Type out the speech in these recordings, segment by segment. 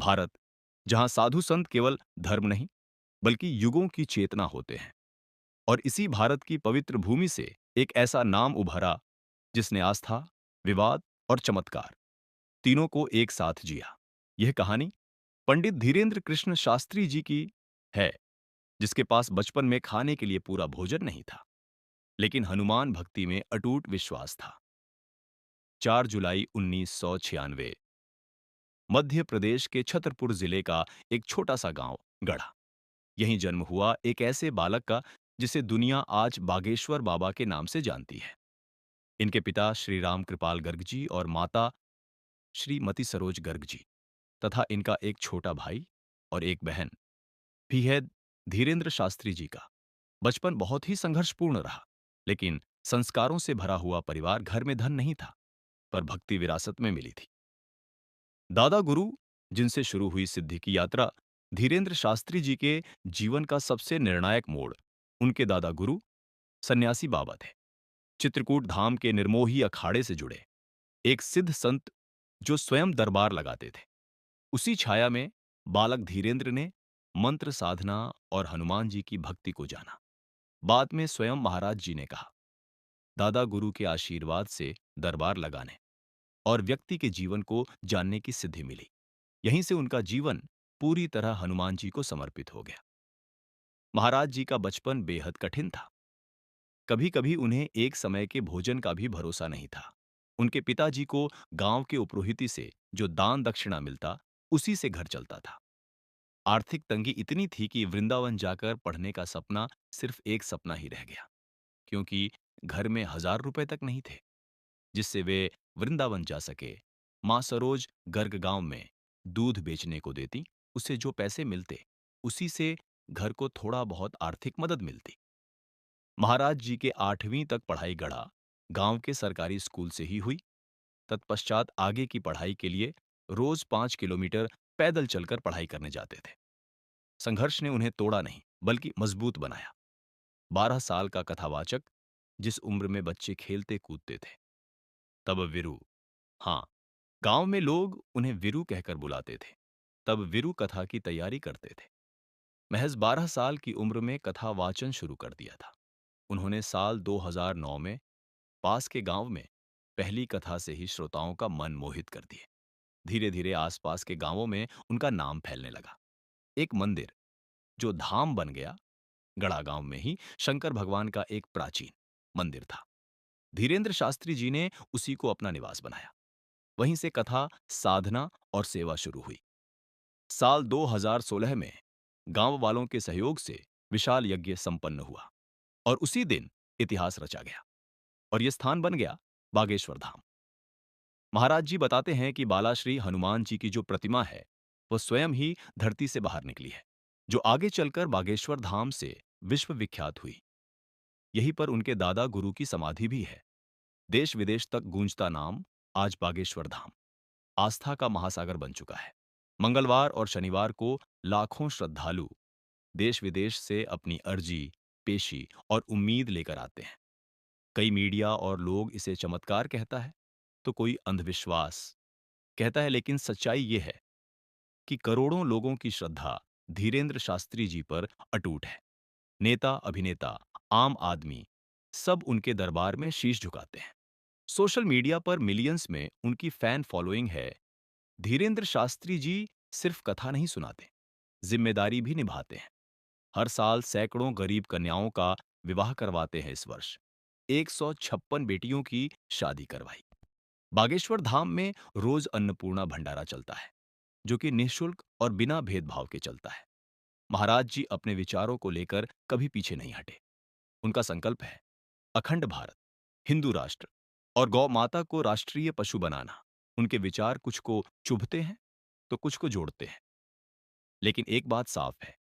भारत, जहां साधु संत केवल धर्म नहीं बल्कि युगों की चेतना होते हैं। और इसी भारत की पवित्र भूमि से एक ऐसा नाम उभरा जिसने आस्था, विवाद और चमत्कार तीनों को एक साथ जिया। यह कहानी पंडित धीरेन्द्र कृष्ण शास्त्री जी की है, जिसके पास बचपन में खाने के लिए पूरा भोजन नहीं था, लेकिन हनुमान भक्ति में अटूट विश्वास था। 4 जुलाई 1996, मध्य प्रदेश के छतरपुर जिले का एक छोटा सा गांव गढ़ा। यहीं जन्म हुआ एक ऐसे बालक का जिसे दुनिया आज बागेश्वर बाबा के नाम से जानती है। इनके पिता श्री राम कृपाल गर्ग जी और माता श्रीमती सरोज गर्ग जी तथा इनका एक छोटा भाई और एक बहन भी है। धीरेन्द्र शास्त्री जी का बचपन बहुत ही संघर्षपूर्ण रहा, लेकिन संस्कारों से भरा हुआ परिवार। घर में धन नहीं था, पर भक्ति विरासत में मिली थी। दादा गुरु, जिनसे शुरू हुई सिद्धि की यात्रा, धीरेन्द्र शास्त्री जी के जीवन का सबसे निर्णायक मोड़ उनके दादा गुरु सन्यासी बाबा थे। चित्रकूट धाम के निर्मोही अखाड़े से जुड़े एक सिद्ध संत जो स्वयं दरबार लगाते थे। उसी छाया में बालक धीरेन्द्र ने मंत्र साधना और हनुमान जी की भक्ति को जाना। बाद में स्वयं महाराज जी ने कहा, दादा गुरु के आशीर्वाद से दरबार लगाने और व्यक्ति के जीवन को जानने की सिद्धि मिली। यहीं से उनका जीवन पूरी तरह हनुमान जी को समर्पित हो गया। महाराज जी का बचपन बेहद कठिन था। कभी-कभी उन्हें एक समय के भोजन का भी भरोसा नहीं था। उनके पिताजी को गांव के उपरोहिती से जो दान दक्षिणा मिलता, उसी से घर चलता था। आर्थिक तंगी इतनी थी कि वृंदावन जाकर पढ़ने का सपना सिर्फ एक सपना ही रह गया, क्योंकि घर में 1,000 रुपए तक नहीं थे जिससे वे वृंदावन जा सके। माँ सरोज गर्ग गांव में दूध बेचने को देती। उसे जो पैसे मिलते, उसी से घर को थोड़ा बहुत आर्थिक मदद मिलती। महाराज जी के 8वीं तक पढ़ाई गढ़ा गांव के सरकारी स्कूल से ही हुई। तत्पश्चात आगे की पढ़ाई के लिए रोज 5 किलोमीटर पैदल चलकर पढ़ाई करने जाते थे। संघर्ष ने उन्हें तोड़ा नहीं, बल्कि मजबूत बनाया। 12 साल का कथावाचक, जिस उम्र में बच्चे खेलते कूदते थे, तब वीरू, हाँ, गांव में लोग उन्हें वीरू कहकर बुलाते थे, तब वीरू कथा की तैयारी करते थे। महज 12 साल की उम्र में कथा वाचन शुरू कर दिया था। उन्होंने साल 2009 में पास के गांव में पहली कथा से ही श्रोताओं का मन मोहित कर दिए। धीरे धीरे आसपास के गांवों में उनका नाम फैलने लगा। एक मंदिर जो धाम बन गया, गढ़ा गांव में ही शंकर भगवान का एक प्राचीन मंदिर था। धीरेन्द्र शास्त्री जी ने उसी को अपना निवास बनाया। वहीं से कथा, साधना और सेवा शुरू हुई। साल 2016 में गांव वालों के सहयोग से विशाल यज्ञ संपन्न हुआ और उसी दिन इतिहास रचा गया और यह स्थान बन गया बागेश्वर धाम। महाराज जी बताते हैं कि बालाश्री हनुमान जी की जो प्रतिमा है, वह स्वयं ही धरती से बाहर निकली है, जो आगे चलकर बागेश्वर धाम से विश्व विख्यात हुई। यहीं पर उनके दादा गुरु की समाधि भी है। देश विदेश तक गूंजता नाम आज बागेश्वर धाम आस्था का महासागर बन चुका है। मंगलवार और शनिवार को लाखों श्रद्धालु देश विदेश से अपनी अर्जी, पेशी और उम्मीद लेकर आते हैं। कई मीडिया और लोग इसे चमत्कार कहता है, तो कोई अंधविश्वास कहता है, लेकिन सच्चाई ये है कि करोड़ों लोगों की श्रद्धा धीरेन्द्र शास्त्री जी पर अटूट है। नेता, अभिनेता, आम आदमी सब उनके दरबार में शीश झुकाते हैं। सोशल मीडिया पर मिलियंस में उनकी फैन फॉलोइंग है। धीरेन्द्र शास्त्री जी सिर्फ कथा नहीं सुनाते, जिम्मेदारी भी निभाते हैं। हर साल सैकड़ों गरीब कन्याओं का विवाह करवाते हैं। इस वर्ष 156 बेटियों की शादी करवाई। बागेश्वर धाम में रोज अन्नपूर्णा भंडारा चलता है, जो कि निःशुल्क और बिना भेदभाव के चलता है। महाराज जी अपने विचारों को लेकर कभी पीछे नहीं हटे। उनका संकल्प है अखंड भारत, हिंदू राष्ट्र और गौ माता को राष्ट्रीय पशु बनाना। उनके विचार कुछ को चुभते हैं तो कुछ को जोड़ते हैं, लेकिन एक बात साफ है,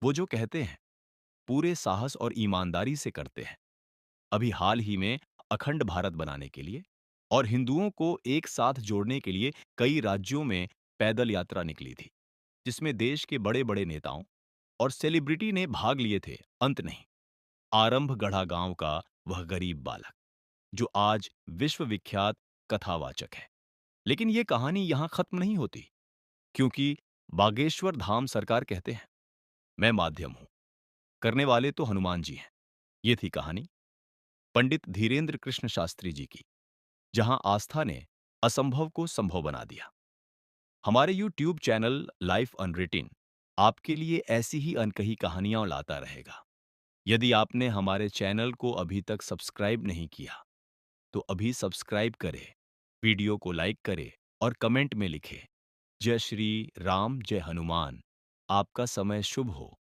वो जो कहते हैं पूरे साहस और ईमानदारी से करते हैं। अभी हाल ही में अखंड भारत बनाने के लिए और हिंदुओं को एक साथ जोड़ने के लिए कई राज्यों में पैदल यात्रा निकली थी, जिसमें देश के बड़े-बड़े नेताओं और सेलिब्रिटी ने भाग लिए थे। अंत नहीं, आरंभ गढ़ा गांव का वह गरीब बालक जो आज विश्व विख्यात कथावाचक है। लेकिन यह कहानी यहां खत्म नहीं होती। क्योंकि बागेश्वर धाम सरकार कहते हैं, मैं माध्यम हूं, करने वाले तो हनुमान जी हैं। ये थी कहानी पंडित धीरेन्द्र कृष्ण शास्त्री जी की, जहां आस्था ने असंभव को संभव बना दिया। हमारे यूट्यूब चैनल लाइफ अनरिटिन आपके लिए ऐसी ही अनकही कहानियां लाता रहेगा। यदि आपने हमारे चैनल को अभी तक सब्सक्राइब नहीं किया, तो अभी सब्सक्राइब करें, वीडियो को लाइक करें और कमेंट में लिखें, जय श्री राम, जय हनुमान। आपका समय शुभ हो।